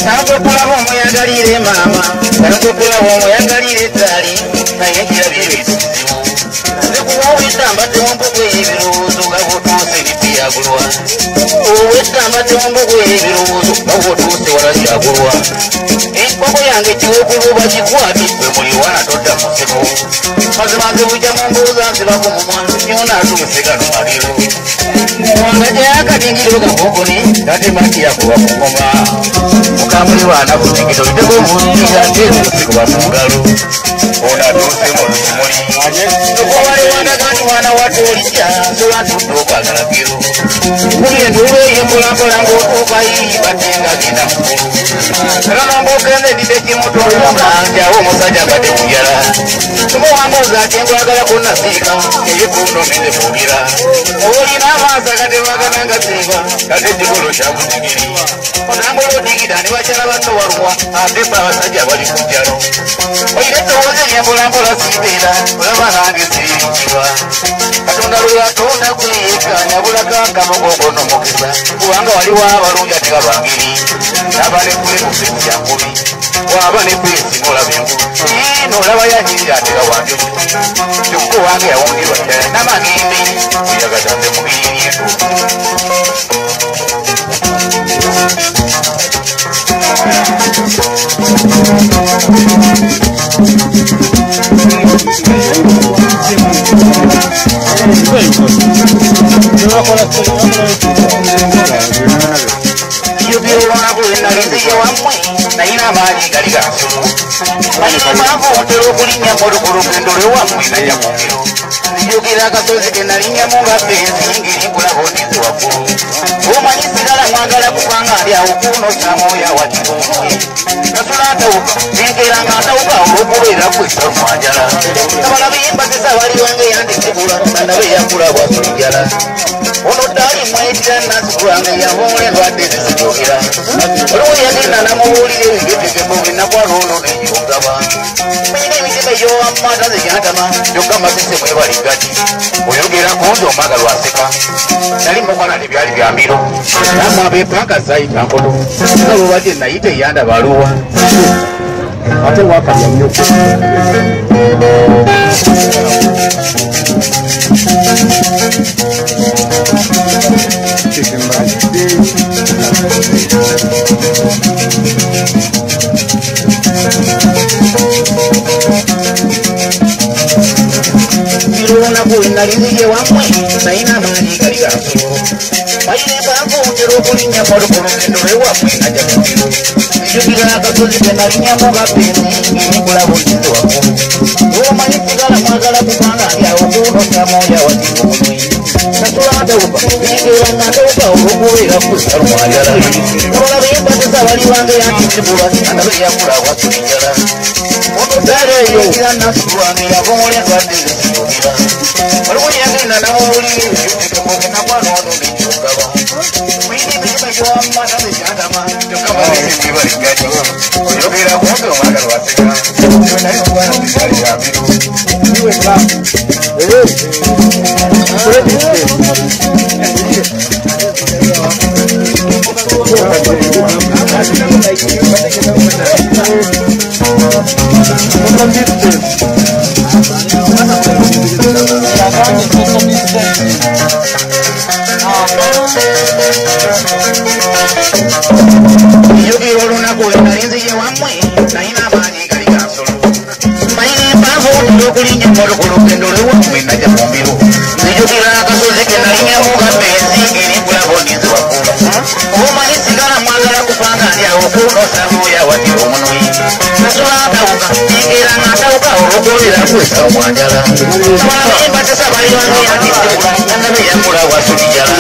Nakukulaba omuyagalire mama, nakukulaba omuyagalire tali, naye kirabire ekizibu. Owetamba tewambugo ebirowoozo nga bw'otuuse bibyagulwa. Owetamba tewambugo ebirowoozo nga bw'otuuse wala byagulwa. Enkoko yange kiwokuluba kikwati gwe muliwana todda museko. Mazimaze bujja mu mbuuza nzibako mu mwanzi byona atuuse gano maliro. Wanga gyeyakatingiriro gakokoni ate mati yakuba ku ngoma. Mukambuli baana kutingiro bitego omunnira ate musikuba mu ngalo. Ono atuuse mu lusumuli. Waliwandagani mwana watolija nsola tudde okwagala biro. Kuli enduulu ey'empolampola ng'otuuka yibatenga genda mukulu. Agamba ogende ndidde kimutolonga njawo omusajja badde kujala. Tumuwambuuza ati nkwagala kunnasiika eyekuuno nende fugira. Olina amaaso agatebagana nga siiba ate ekikolo kyakutigiri. Onambula odigida ne bakyala bato waluwa ate fe abasajja bali ku njalo. Oyina eddoboozi ery'empolampola siibeera olaba nange siriikibwa. Katonda lwe yatonda kweyeekanya bulaga akabogogono mukisa kubanga waliwo abalungi ate kabangiri aba ne kule mu fesi ya nkubi waba ne fesi n'olaba enkulu n'olaba yanyirira ate gawambye kyokka owange yawundirwa ddala namagimbi eyagatanze mu biyiryetu. Yobyolunaku lwenaliziye wammwe nayina amaanyi gali gansulu. Manyimanvu otera okulinnya moto ku lugendo lwewammwe najja ku ngero. Nzijukira akasozi ke nalinnyamu nga fensi ng'erimbulako ndize waggulu. Omanyi sigala mwagala kubanga ali awo kuno samooya wakikumwe. Nasula atawuka nenkeera ng'atawuka olw'okubeera kwesa lumwanjala. Kabala biyimbazisa bali wange yandikibula nanabe yakula bwasulijala. Ono ddali mwetira nasikulange yavumula endwadde zizijukira. Olwo yagenda namubuulira ebigetegemo binakwala ono n'egyogaba. Manyina emitima egy'owamata zekyatama kyokka masese mwebali gati. Oyogera kunzi omwaga lwaseka. Nali mukwana tebyali bya mbiro. Namwe abeepanka zayita nkoto. Nga bwe badde nayita eyanda baluwa. Ate wakalya nnyo. Olunaku lwenaliziye wammwe nayina amaanyi gali gansulu. Bayinenganvu ntera okulinnya moto ku lugendo lwewammwe najja ku ngero. Nzijukira akasozi ke nalinnyamu nga fensi ng'erimbulako ndize waggulu. Omanyi sigala mwagala kubanga ali awo kuno samooya wakikumwe. Nasula atawuka nenkeera ng'atawuka olw'okubeera kwesa lumwanjala. Kabala beempatisa bali wange yandikibula nanabe yakula bwasulijala. Ono ddala eyo era nasulwange yavumula endwadde zizijukira. Waliwo yagenda namubuulira eby'otekemo genakwala ono n'ekyogaba. Muyina emitima gy'owamata zekyatama kyokka mazese mwebali gati. Oyogera kumpe omwaga lwaseka. Naye omwana bigali bya mbiro. Yogira olunaku lwenaliziye wammwe nayina amaanyi gali gansulu. Mayina empanvu otera okulinnya moto ku lugendo lwewammwe najja ku mbiro. Nzijukira akasozi ke nalinnyamu nga fensi ng'erimbulako ndize waggulu. Omanyi sigala mwagala kubanga ali awo kuno samooya watira omunwi. Nasula atawuka nenkeera ng'atawuka olw'okubeera kwesa lumwanjala. Kabala beempatisa bali wange yandikibula nanabe yakula bwasulijala.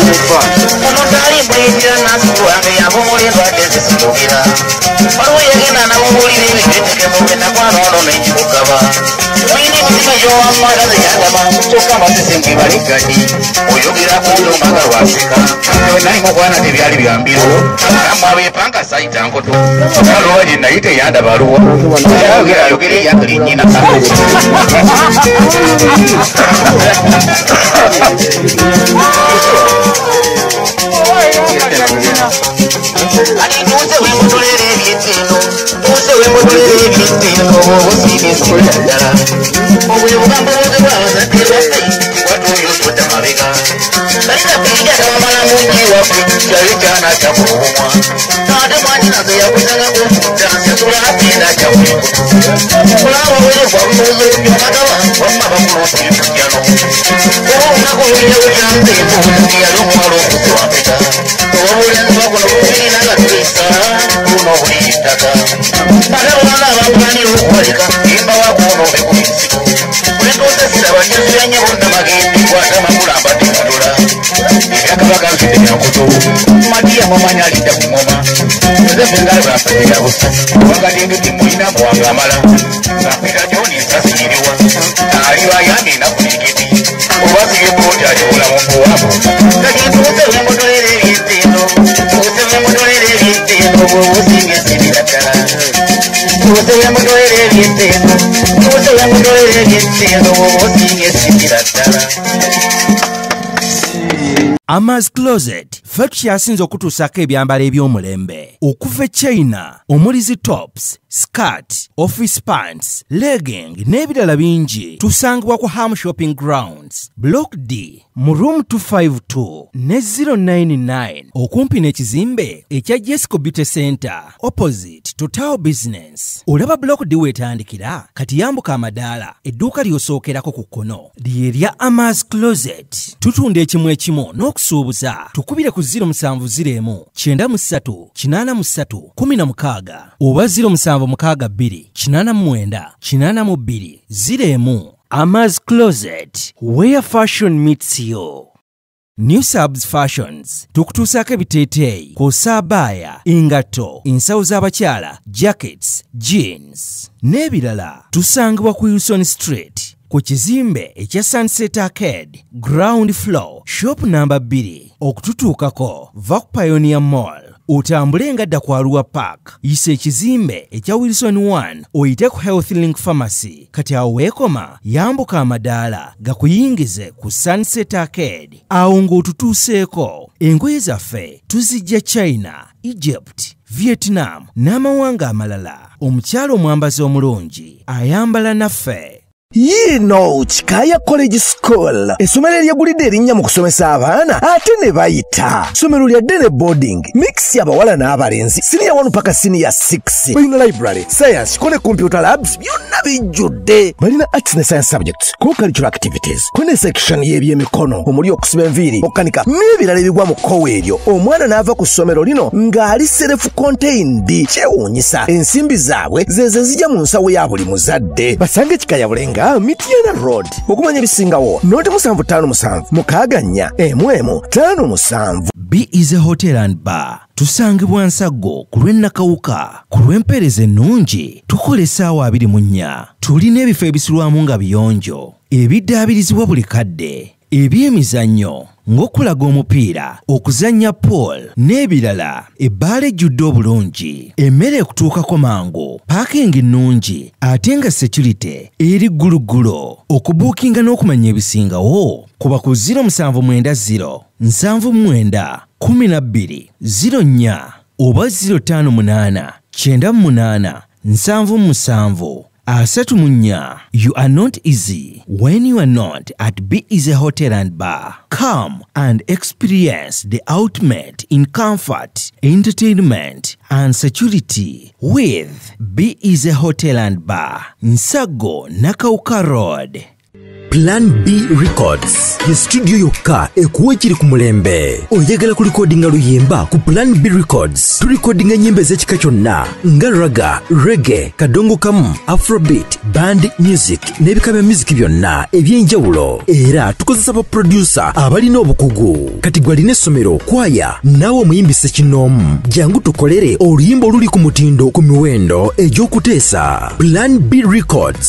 Ono ddali mwetira nasikulange yavumula endwadde zizijukira. Waliwo yagenda namubuulira ebigetegemo genakwala ono n'ekikugaba. Muyina emitima gy'owamata zekyatama kyokka masese mwebali gati. Oyogera kunzi omwaga lwaseka. Nali mukwana tebyali bya mbiro. Namwe abeepanka sayita nkoto. Kalowa gye nayita eyanda baluwa. Ayogera eyakali nnyina. Oh, Ati tuze wembotolere ebyetendo tuze wembotolere ebyetendo obusimi sikuladala obuyo bugambo bwoze bwabazadde baffe watuyo tudda mabega kalina pinja tawamala mungi waffe yali kyana kyakuumwa ate mwanyi nazo yakuzangako okudda nsasula agenda kyakuliko kulaba obwere bwabubuuza ebyomataba wamma bakulootulimujjano oba olunaku olulyawo kyanze embuuzi yali omuwala okuzwapeta obulenzi bakuno bubirina nga tulisa buno buliyitaka ate olwana abakulanira okubaleka imbawakuno obekubizibu kulituuze siraba kyaziranye bonna bagende kwata makulamba temudola ebyakabaka nfidde byakuto madiya mumanya alidda ku ngoma yozefe ngale bwafatira busa wagadinduti mulina muwanga amala ngapita joni nsasiyiriwa alibayambi enaku n'ekiti obazire buloti alibula mu mbuwabo kati tuuze wembotolera ebyetendo tuuze wembotolera ebyetendo bwobusinga esibira ddala tuuze wembotolera ebyetendo tuuze wembotolera ebyetendo bwobusinga esibira ddala. Ama's Closet ffe tukyasinza okutuusako ebyambalo eby'omulembe okuva e China omuli zi tops, skirt, office pants, legging n'ebirala bingi tusangibwa ku Ham Shopping Grounds Block D mu room 252 ne 099 okumpi n'ekizimbe ekya Jesco Beauty Center opposite Total Business. Olaba Block D wetandikira kati yambuka amadaala edduuka ly'osookerako ku kkono ly'erya Ama's Closet. Tutunda ekimu ekimu n'okusuubuza tukubire ku 070 93 83 16 oba 0762 89 82 01. Ama's Closet, where fashion meets you. New Subs Fashions tukutuusako ebiteeteeyi kw'ossa abaya, engatto, ensawo z'abakyala, jackets, jeans n'ebirala. Tusangibwa ku Wilson Street ku kizimbe ekya Sunset Arcade ground floor shop number 2. Okututuukako va ku Pioneer Mall otambule ngadda ku Arua Park yisa ekizimbe ekya Wilson 1 oyite ku Health Link Pharmacy. Kati awo weekoma yambuka amadaala gakuyingize ku Sunset Arcade awo ng'otutuuseeko. Engoye zaffe tuzijja China, Egypt, Vietnam n'amawanga amalala. Omukyala omwambazi omulungi ayambala naffe. Yino Chikaya College School essomero eryegulidde erinnya mu kusomesa abaana ate ne bayita ssomero lya Dene Boarding mix y'abawala n'abalenzi senior 1 paka senior 6 balina library science ko ne computer labs byonna bijjudde balina arts ne science subjects co-curricular activities ko ne section y'ebyemikono omuli okusiba enviiri okukanika n'ebirala ebigwa mu kkowe eryo omwana n'ava ku ssomero lino ng'ali self contained kyewuunyisa ensimbi zaabwe ze zijja mu nsawo ya buli muzadde basange Chikaya Bulenga Mitiana Road okumanya ebisingawo noti 757 mukaganya emwemu 57. B is a hotel and bar. Tusangibwa Nsago ku lw'Ennakawuka ku lw'empeereza ennungi tukola essaawa 24. Tulina ebifo ebisulwamu nga biyonjo ebiddaabirizibwa buli kadde ebyemizannyo ng'okulaga omupiira okuzannya pool n'ebirala. Ebbaala ejjudde obulungi emmere ekutuukako mangu paakingi nnungi ate nga security eri gguluggulo. Okubuukinga n'okumanya ebisingawo kuba ku 0790 79 12 04 oba 058 98 77 34. You are not easy when you are not at B is a hotel and bar. Come and experience the ultimate in comfort, entertainment and security with B is a hotel and bar. Nsago Nakauka Road. Plan B Records ye studio yokka ekuwa ekiri ku mulembe. Oyagala ku recordinga luyimba ku Plan B Records tulikodinga ennyimba ez'ekika kyonna nga raga, reggae, kadongo kamu, afrobeat, band music n'ebika bya music byonna eby'enjawulo. Era tukozesa ba producer abalina obukugu. Kati gwalina essomero kwaya naawe omuyimbise kinoomu jangu tukolere oluyimba oluli ku mutindo ku miwendo egy'okuteesa. Plan B Records